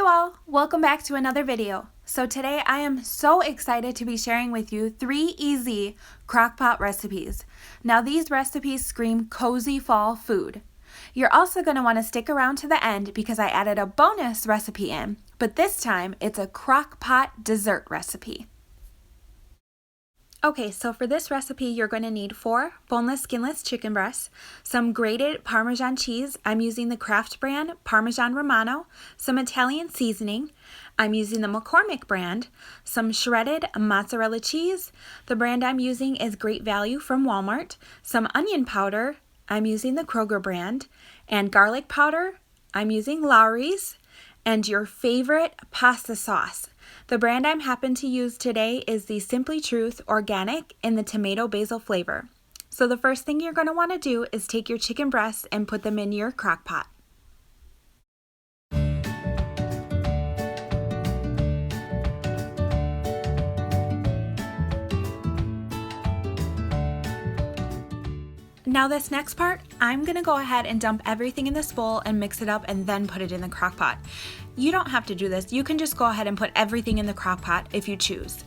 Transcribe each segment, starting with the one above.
Hello all, welcome back to another video. So today I am so excited to be sharing with you 3 easy crockpot recipes. Now these recipes scream cozy fall food. You're also going to want to stick around to the end because I added a bonus recipe in, but this time it's a crockpot dessert recipe. Okay, so for this recipe, you're going to need 4 boneless, skinless chicken breasts, some grated Parmesan cheese. I'm using the Kraft brand Parmesan Romano, some Italian seasoning. I'm using the McCormick brand, some shredded mozzarella cheese. The brand I'm using is Great Value from Walmart, some onion powder. I'm using the Kroger brand, and garlic powder. I'm using Lawry's, and your favorite pasta sauce. The brand I'm happen to use today is the Simply Truth Organic in the tomato basil flavor. So the first thing you're going to want to do is take your chicken breasts and put them in your crock pot. Now this next part, I'm going to go ahead and dump everything in this bowl and mix it up and then put it in the crock pot. You don't have to do this. You can just go ahead and put everything in the crock pot if you choose.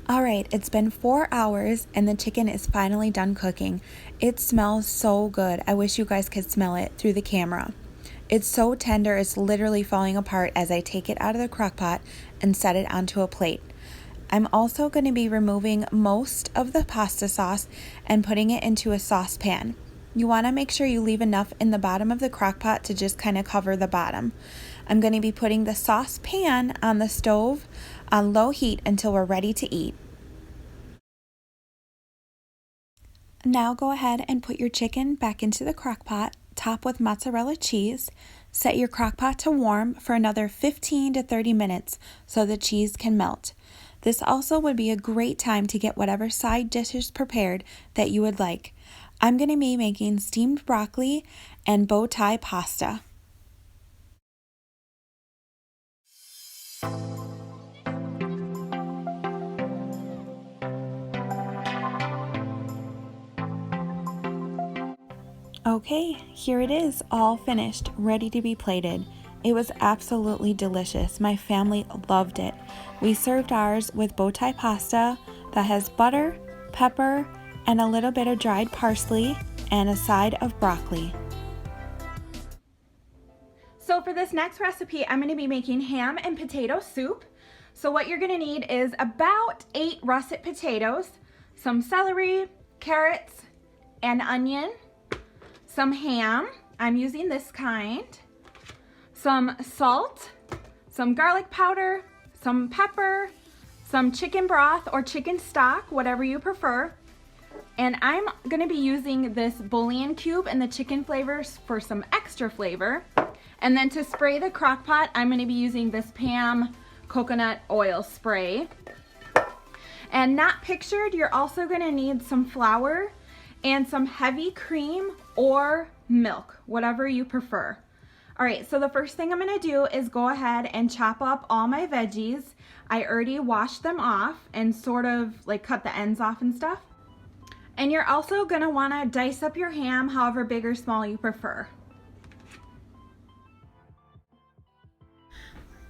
Alright, it's been 4 hours and the chicken is finally done cooking. It smells so good. I wish you guys could smell it through the camera. It's so tender, it's literally falling apart as I take it out of the crock pot and set it onto a plate. I'm also going to be removing most of the pasta sauce and putting it into a saucepan. You want to make sure you leave enough in the bottom of the crock pot to just kind of cover the bottom. I'm going to be putting the saucepan on the stove on low heat until we're ready to eat. Now go ahead and put your chicken back into the crock pot, top with mozzarella cheese. Set your crock pot to warm for another 15 to 30 minutes so the cheese can melt. This also would be a great time to get whatever side dishes prepared that you would like. I'm going to be making steamed broccoli and bow tie pasta. Okay, here it is, all finished, ready to be plated. It was absolutely delicious. My family loved it. We served ours with bow tie pasta that has butter, pepper, and a little bit of dried parsley and a side of broccoli. So for this next recipe, I'm going to be making ham and potato soup. So what you're going to need is about 8 russet potatoes, some celery, carrots, and onion, some ham, I'm using this kind, some salt, some garlic powder, some pepper, some chicken broth or chicken stock, whatever you prefer. And I'm going to be using this bouillon cube and the chicken flavors for some extra flavor. And then to spray the crock pot, I'm going to be using this Pam coconut oil spray. And not pictured, you're also going to need some flour and some heavy cream or milk, whatever you prefer. All right, so the first thing I'm going to do is go ahead and chop up all my veggies. I already washed them off and sort of like cut the ends off and stuff. And you're also going to want to dice up your ham however big or small you prefer.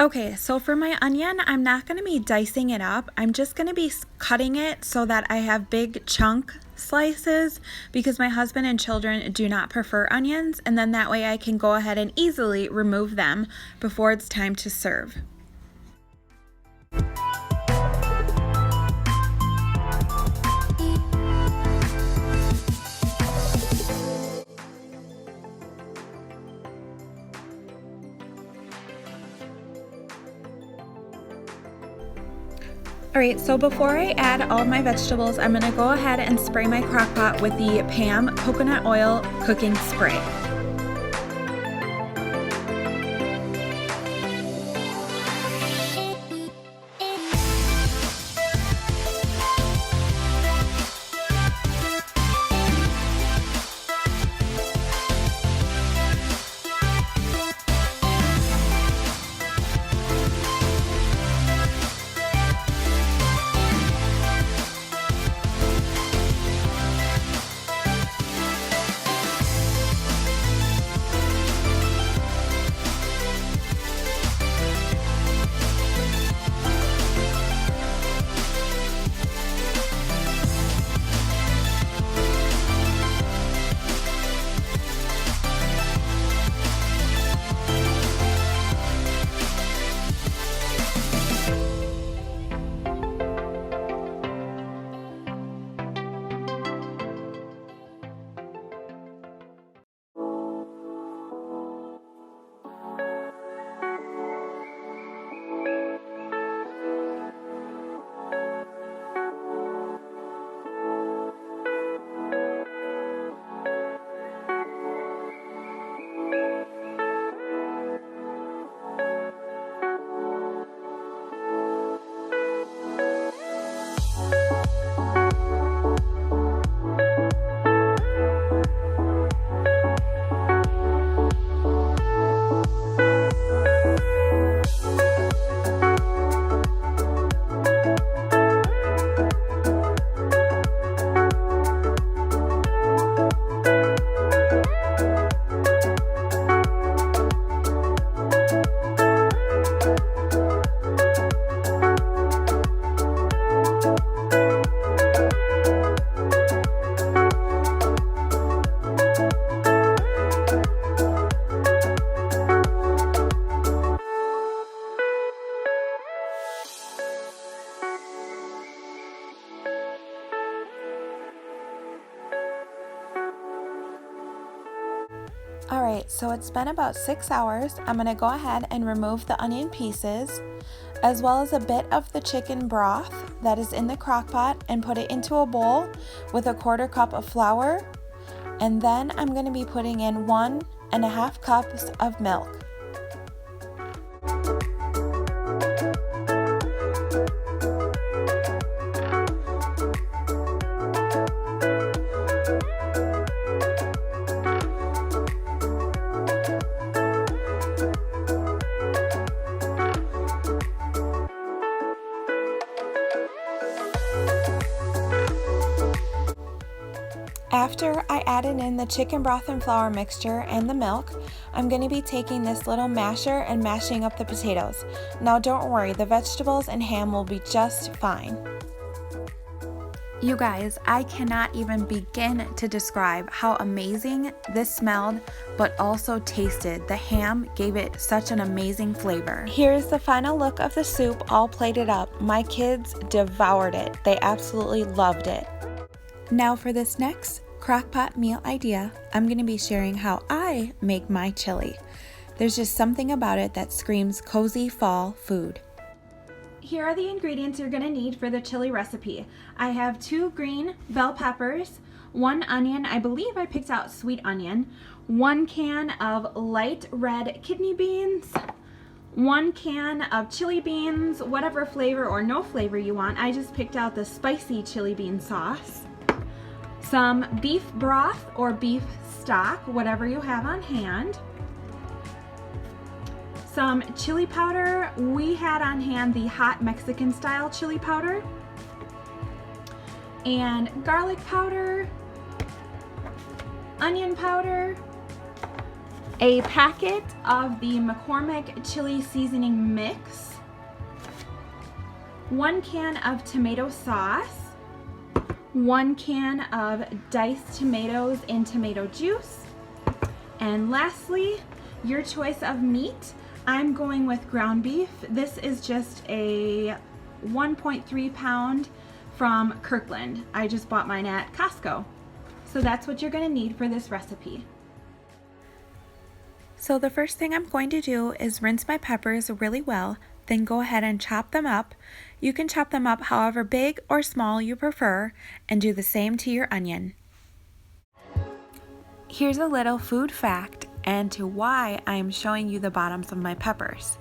Okay, so for my onion, I'm not going to be dicing it up. I'm just going to be cutting it so that I have big chunk slices because my husband and children do not prefer onions, and then that way I can go ahead and easily remove them before it's time to serve. Alright, so before I add all of my vegetables, I'm going to go ahead and spray my crock pot with the PAM coconut oil cooking spray. Alright, so it's been about 6 hours. I'm going to go ahead and remove the onion pieces, as well as a bit of the chicken broth that is in the crock pot, and put it into a bowl with a 1/4 cup of flour. And then I'm going to be putting in 1.5 cups of milk. After I added in the chicken broth and flour mixture and the milk, I'm going to be taking this little masher and mashing up the potatoes. Now don't worry, the vegetables and ham will be just fine. You guys, I cannot even begin to describe how amazing this smelled, but also tasted. The ham gave it such an amazing flavor. Here's the final look of the soup all plated up. My kids devoured it. They absolutely loved it. Now for this next crockpot meal idea, I'm going to be sharing how I make my chili. There's just something about it that screams cozy fall food. Here are the ingredients you're going to need for the chili recipe. I have 2 green bell peppers, 1 onion, I believe I picked out sweet onion, 1 can of light red kidney beans, 1 can of chili beans, whatever flavor or no flavor you want. I just picked out the spicy chili bean sauce. Some beef broth or beef stock, whatever you have on hand. Some chili powder. We had on hand the hot Mexican style chili powder. And garlic powder, onion powder, a packet of the McCormick chili seasoning mix, 1 can of tomato sauce, 1 can of diced tomatoes and tomato juice, and lastly, your choice of meat. I'm going with ground beef. This is just a 1.3 pound from Kirkland. I just bought mine at Costco. So that's what you're going to need for this recipe. So the first thing I'm going to do is rinse my peppers really well, then go ahead and chop them up. You can chop them up however big or small you prefer, and do the same to your onion. Here's a little food fact and to why I'm showing you the bottoms of my peppers.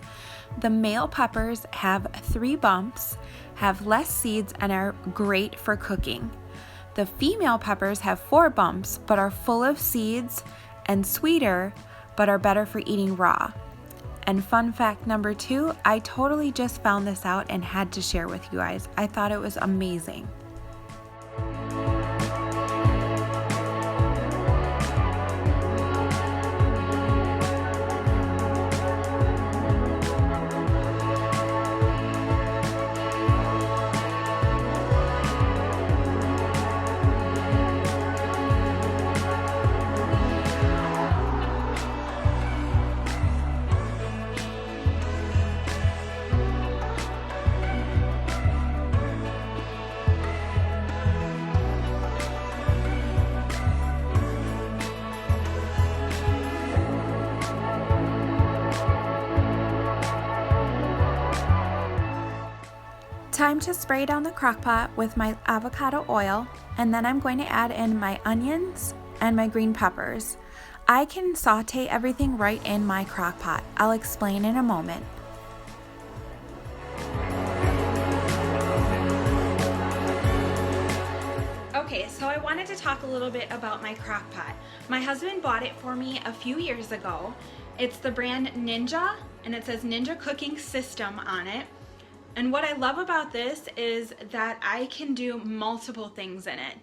The male peppers have 3 bumps, have less seeds, and are great for cooking. The female peppers have 4 bumps but are full of seeds and sweeter but are better for eating raw. And fun fact number 2, I totally just found this out and had to share with you guys. I thought it was amazing. Time to spray down the crock pot with my avocado oil, and then I'm going to add in my onions and my green peppers. I can saute everything right in my crock pot. I'll explain in a moment. Okay, so I wanted to talk a little bit about my crock pot. My husband bought it for me a few years ago. It's the brand Ninja, and it says Ninja Cooking System on it. And what I love about this is that I can do multiple things in it.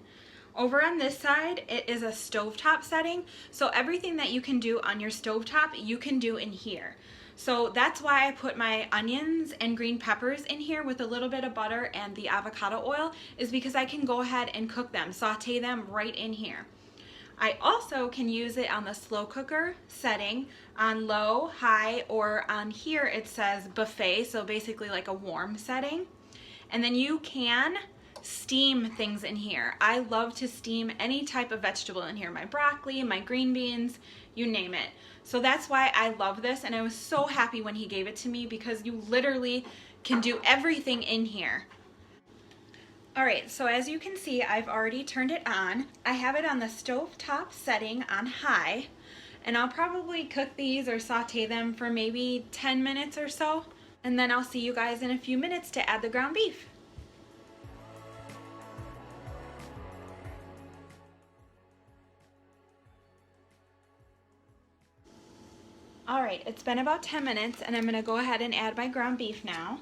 Over on this side, it is a stovetop setting, so everything that you can do on your stovetop, you can do in here. So that's why I put my onions and green peppers in here with a little bit of butter and the avocado oil, is because I can go ahead and cook them, saute them right in here. I also can use it on the slow cooker setting, on low, high, or on here it says buffet, so basically like a warm setting. And then you can steam things in here. I love to steam any type of vegetable in here, my broccoli, my green beans, you name it. So that's why I love this, and I was so happy when he gave it to me because you literally can do everything in here. Alright, so as you can see, I've already turned it on. I have it on the stovetop setting on high, and I'll probably cook these or saute them for maybe 10 minutes or so, and then I'll see you guys in a few minutes to add the ground beef. Alright, it's been about 10 minutes, and I'm going to go ahead and add my ground beef now.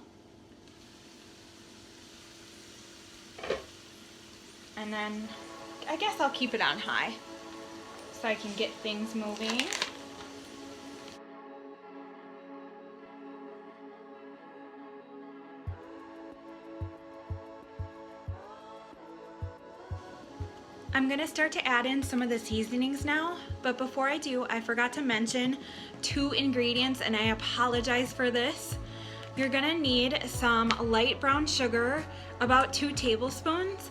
And then I guess I'll keep it on high so I can get things moving. I'm gonna start to add in some of the seasonings now, but before I do, I forgot to mention 2 ingredients, and I apologize for this. You're gonna need some light brown sugar, about 2 tablespoons.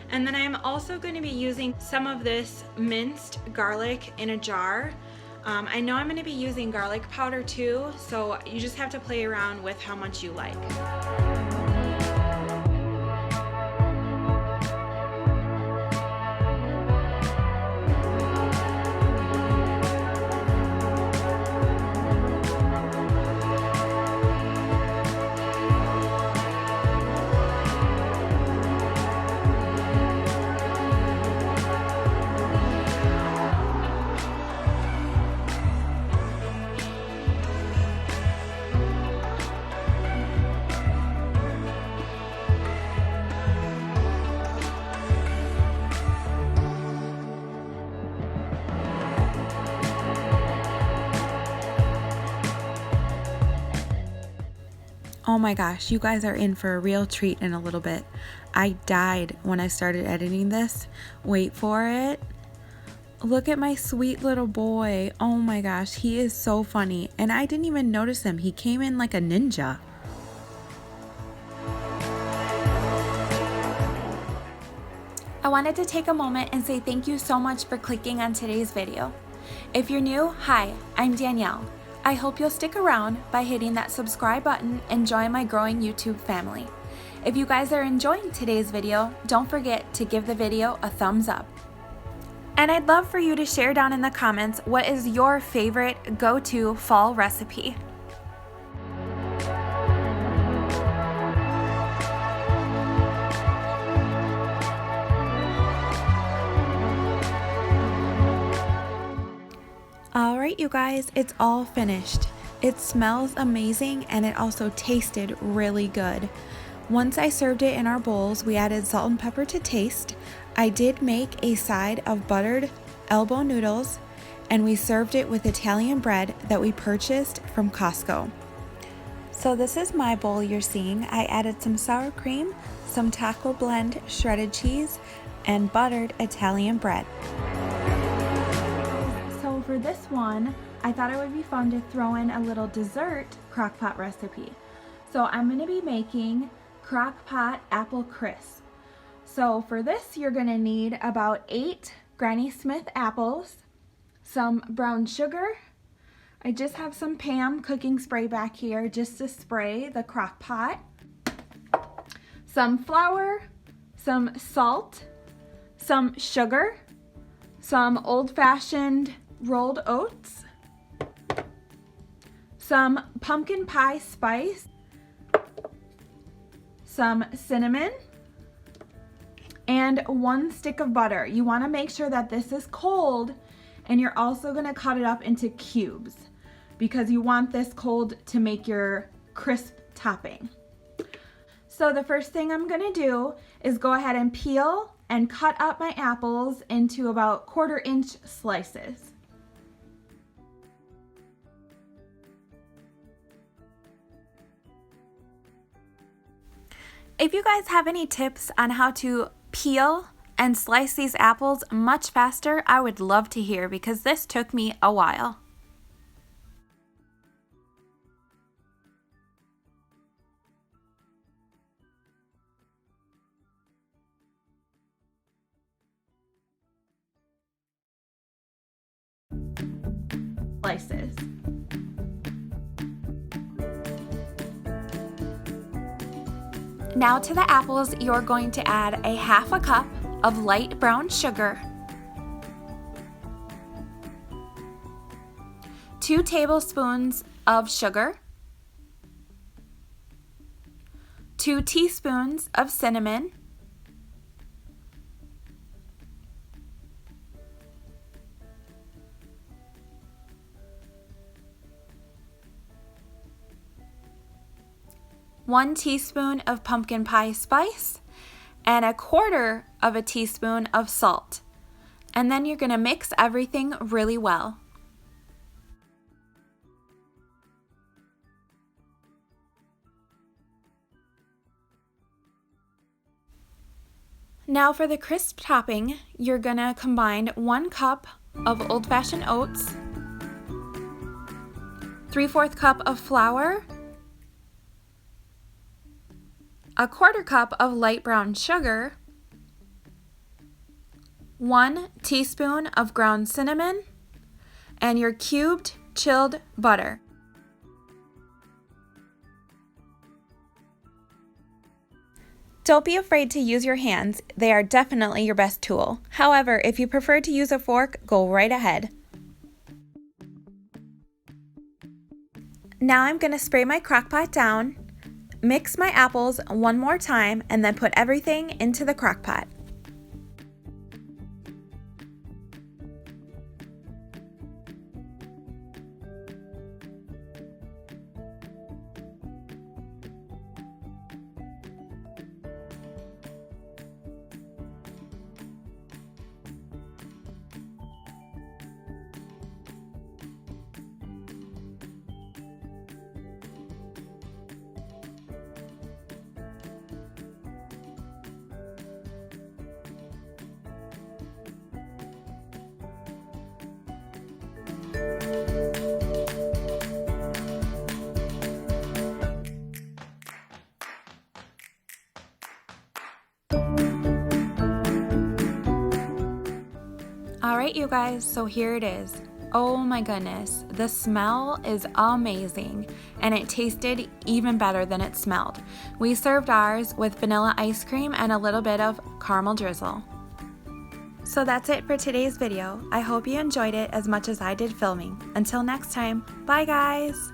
And then I'm also going to be using some of this minced garlic in a jar. I know I'm going to be using garlic powder too, so you just have to play around with how much you like. Oh my gosh, you guys are in for a real treat in a little bit. I died when I started editing this. Wait for it. Look at my sweet little boy. Oh my gosh, he is so funny. And I didn't even notice him. He came in like a ninja. I wanted to take a moment and say thank you so much for clicking on today's video. If you're new, hi, I'm Danielle. I hope you'll stick around by hitting that subscribe button and join my growing YouTube family. If you guys are enjoying today's video, don't forget to give the video a thumbs up. And I'd love for you to share down in the comments what is your favorite go-to fall recipe. Alright you guys, it's all finished. It smells amazing and it also tasted really good. Once I served it in our bowls, we added salt and pepper to taste. I did make a side of buttered elbow noodles and we served it with Italian bread that we purchased from Costco. So this is my bowl you're seeing. I added some sour cream, some taco blend shredded cheese, and buttered Italian bread. So for this one, I thought it would be fun to throw in a little dessert crockpot recipe. So I'm going to be making crockpot apple crisp. So for this, you're going to need about 8 Granny Smith apples, some brown sugar. I just have some Pam cooking spray back here just to spray the crock pot. Some flour, some salt, some sugar, some old-fashioned rolled oats, some pumpkin pie spice, some cinnamon, and 1 stick of butter. You want to make sure that this is cold, and you're also going to cut it up into cubes because you want this cold to make your crisp topping. So the first thing I'm going to do is go ahead and peel and cut up my apples into about 1/4 inch slices. If you guys have any tips on how to peel and slice these apples much faster, I would love to hear because this took me a while. Slices. Now to the apples, you're going to add a 1/2 cup of light brown sugar, 2 tablespoons of sugar, 2 teaspoons of cinnamon, 1 teaspoon of pumpkin pie spice, and 1/4 of a teaspoon of salt. And then you're going to mix everything really well. Now for the crisp topping, you're going to combine 1 cup of old-fashioned oats, 3/4 cup of flour, 1/4 cup of light brown sugar, 1 teaspoon of ground cinnamon, and your cubed chilled butter. Don't be afraid to use your hands. They are definitely your best tool. However, if you prefer to use a fork, go right ahead. Now I'm going to spray my crock pot down, mix my apples one more time, and then put everything into the crock pot. Alright you guys, so here it is. Oh my goodness, the smell is amazing and it tasted even better than it smelled. We served ours with vanilla ice cream and a little bit of caramel drizzle. So that's it for today's video. I hope you enjoyed it as much as I did filming. Until next time, bye guys!